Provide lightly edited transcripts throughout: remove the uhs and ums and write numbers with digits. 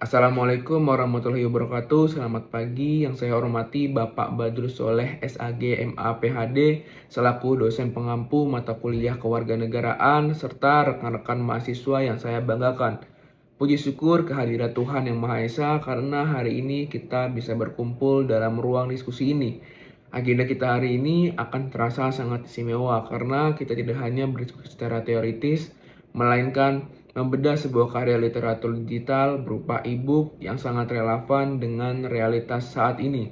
Assalamualaikum warahmatullahi wabarakatuh. Selamat pagi, yang saya hormati Bapak Badrus Soleh SAG MA PhD selaku dosen pengampu mata kuliah kewarganegaraan serta rekan-rekan mahasiswa yang saya banggakan. Puji syukur kehadirat Tuhan Yang Maha Esa karena hari ini kita bisa berkumpul dalam ruang diskusi ini. Agenda kita hari ini akan terasa sangat istimewa karena kita tidak hanya berdiskusi secara teoritis, melainkan membedah sebuah karya literatur digital berupa e-book yang sangat relevan dengan realitas saat ini.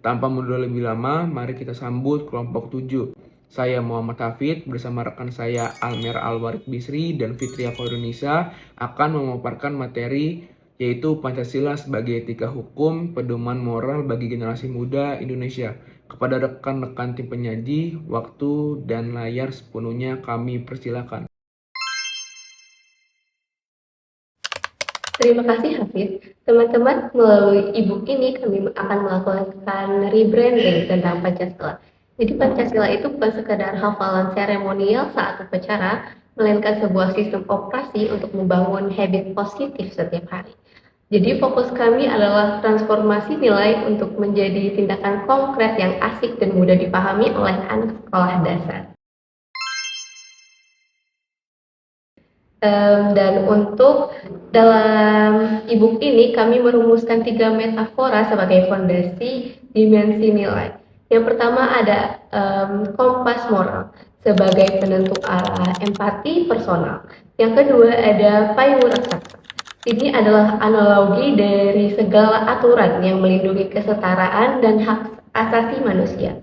Tanpa mundur lebih lama, mari kita sambut kelompok 7. Saya Muhammad Hafid bersama rekan saya Almer Alwarid Bisri dan Fitria Koirunisa akan memaparkan materi yaitu Pancasila sebagai etika hukum, pedoman moral bagi generasi muda Indonesia. Kepada rekan-rekan tim penyaji, waktu dan layar sepenuhnya kami persilakan. Terima kasih Hafid. Teman-teman, melalui e-book ini kami akan melakukan rebranding tentang Pancasila. Jadi Pancasila itu bukan sekadar hafalan seremonial saat upacara, melainkan sebuah sistem operasi untuk membangun habit positif setiap hari. Jadi fokus kami adalah transformasi nilai untuk menjadi tindakan konkret yang asik dan mudah dipahami oleh anak sekolah dasar. Dan untuk dalam e-book ini kami merumuskan 3 metafora sebagai fondasi dimensi nilai. Yang pertama ada kompas moral sebagai penentu arah empati personal. Yang kedua ada payung raksasa. Ini adalah analogi dari segala aturan yang melindungi kesetaraan dan hak asasi manusia.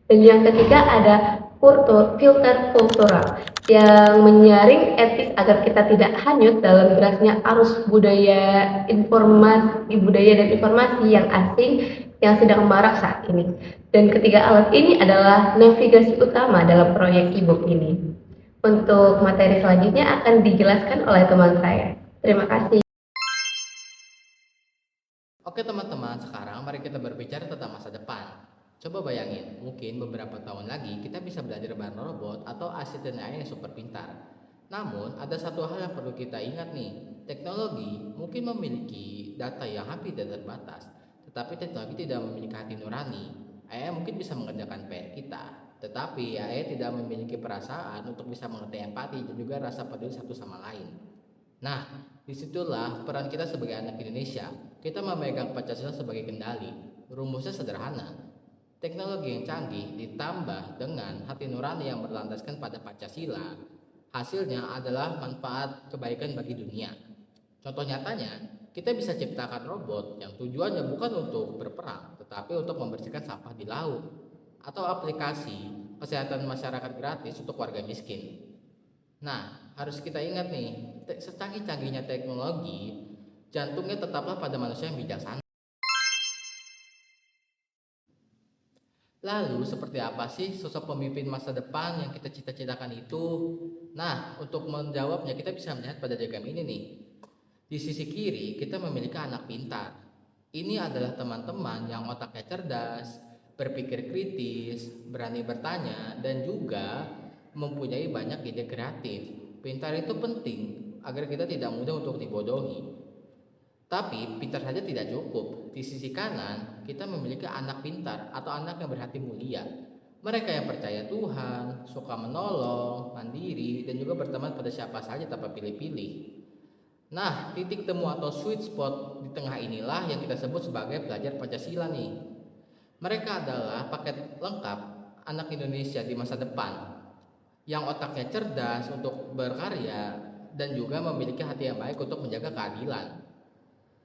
Dan yang ketiga ada filter kultural yang menyaring etis agar kita tidak hanyut dalam derasnya arus budaya dan informasi yang asing yang sedang marak saat ini. Dan ketiga alat ini adalah navigasi utama dalam proyek e-book ini. Untuk materi selanjutnya akan dijelaskan oleh teman saya. Terima kasih. Oke teman-teman, sekarang mari kita berbicara tentang masa depan. Coba bayangin, mungkin beberapa tahun lagi kita bisa belajar bareng robot atau asisten AI yang super pintar. Namun, ada satu hal yang perlu kita ingat nih. Teknologi mungkin memiliki data yang hampir tidak terbatas, tetapi teknologi tidak memiliki hati nurani. AI mungkin bisa mengerjakan PR kita, tetapi AI tidak memiliki perasaan untuk bisa mengerti empati dan juga rasa peduli satu sama lain. Nah, disitulah peran kita sebagai anak Indonesia. Kita memegang Pancasila sebagai kendali. Rumusnya sederhana. Teknologi yang canggih ditambah dengan hati nurani yang berlandaskan pada Pancasila, hasilnya adalah manfaat kebaikan bagi dunia. Contoh nyatanya, kita bisa ciptakan robot yang tujuannya bukan untuk berperang, tetapi untuk membersihkan sampah di laut, atau aplikasi kesehatan masyarakat gratis untuk warga miskin. Nah, harus kita ingat nih, secanggih-canggihnya teknologi, jantungnya tetaplah pada manusia yang bijaksana. Lalu, seperti apa sih sosok pemimpin masa depan yang kita cita-citakan itu? Nah, untuk menjawabnya kita bisa melihat pada diagram ini nih. Di sisi kiri, kita memiliki anak pintar. Ini adalah teman-teman yang otaknya cerdas, berpikir kritis, berani bertanya, dan juga mempunyai banyak ide kreatif. Pintar itu penting agar kita tidak mudah untuk dibodohi. Tapi pintar saja tidak cukup. Di sisi kanan, kita memiliki anak pintar atau anak yang berhati mulia. Mereka yang percaya Tuhan, suka menolong, mandiri, dan juga berteman pada siapa saja tanpa pilih-pilih. Nah, titik temu atau sweet spot di tengah inilah yang kita sebut sebagai pelajar Pancasila nih. Mereka adalah paket lengkap anak Indonesia di masa depan, yang otaknya cerdas untuk berkarya dan juga memiliki hati yang baik untuk menjaga keadilan.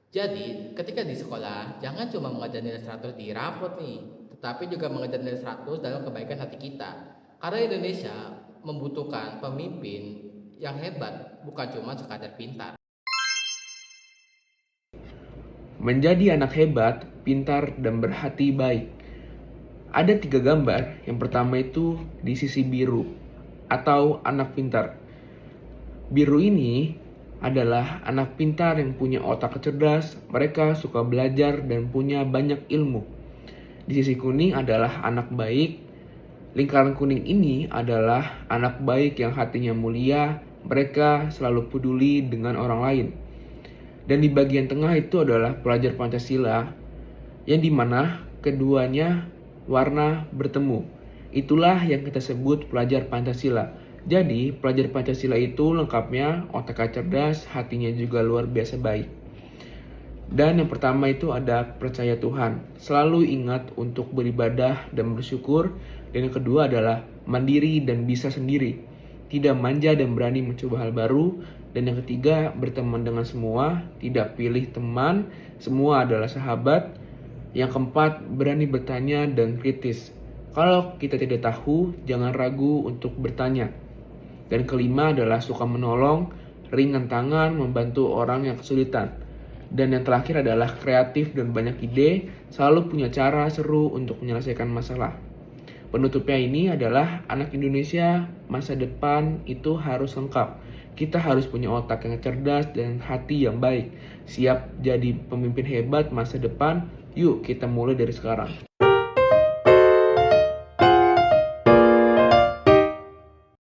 Jadi, ketika di sekolah, jangan cuma mengajar nilai 100 di rapot nih, tetapi juga mengajar nilai 100 dalam kebaikan hati kita. Karena Indonesia membutuhkan pemimpin yang hebat, bukan cuma sekadar pintar. Menjadi anak hebat, pintar, dan berhati baik. Ada 3 gambar. Yang pertama itu di sisi biru atau anak pintar. Biru ini adalah anak pintar yang punya otak cerdas, mereka suka belajar dan punya banyak ilmu. Di sisi kuning adalah anak baik. Lingkaran kuning ini adalah anak baik yang hatinya mulia, mereka selalu peduli dengan orang lain. Dan di bagian tengah itu adalah pelajar Pancasila, yang dimana keduanya warna bertemu. Itulah yang kita sebut pelajar Pancasila. Jadi pelajar Pancasila itu lengkapnya otaknya cerdas, hatinya juga luar biasa baik. Dan yang pertama itu ada percaya Tuhan. Selalu ingat untuk beribadah dan bersyukur. Dan yang kedua adalah mandiri dan bisa sendiri. Tidak manja dan berani mencoba hal baru. Dan yang ketiga, berteman dengan semua, tidak pilih teman, semua adalah sahabat. Yang keempat, berani bertanya dan kritis. Kalau kita tidak tahu, jangan ragu untuk bertanya. Dan kelima adalah suka menolong, ringan tangan, membantu orang yang kesulitan. Dan yang terakhir adalah kreatif dan banyak ide, selalu punya cara seru untuk menyelesaikan masalah. Penutupnya ini adalah anak Indonesia masa depan itu harus lengkap. Kita harus punya otak yang cerdas dan hati yang baik. Siap jadi pemimpin hebat masa depan. Yuk kita mulai dari sekarang.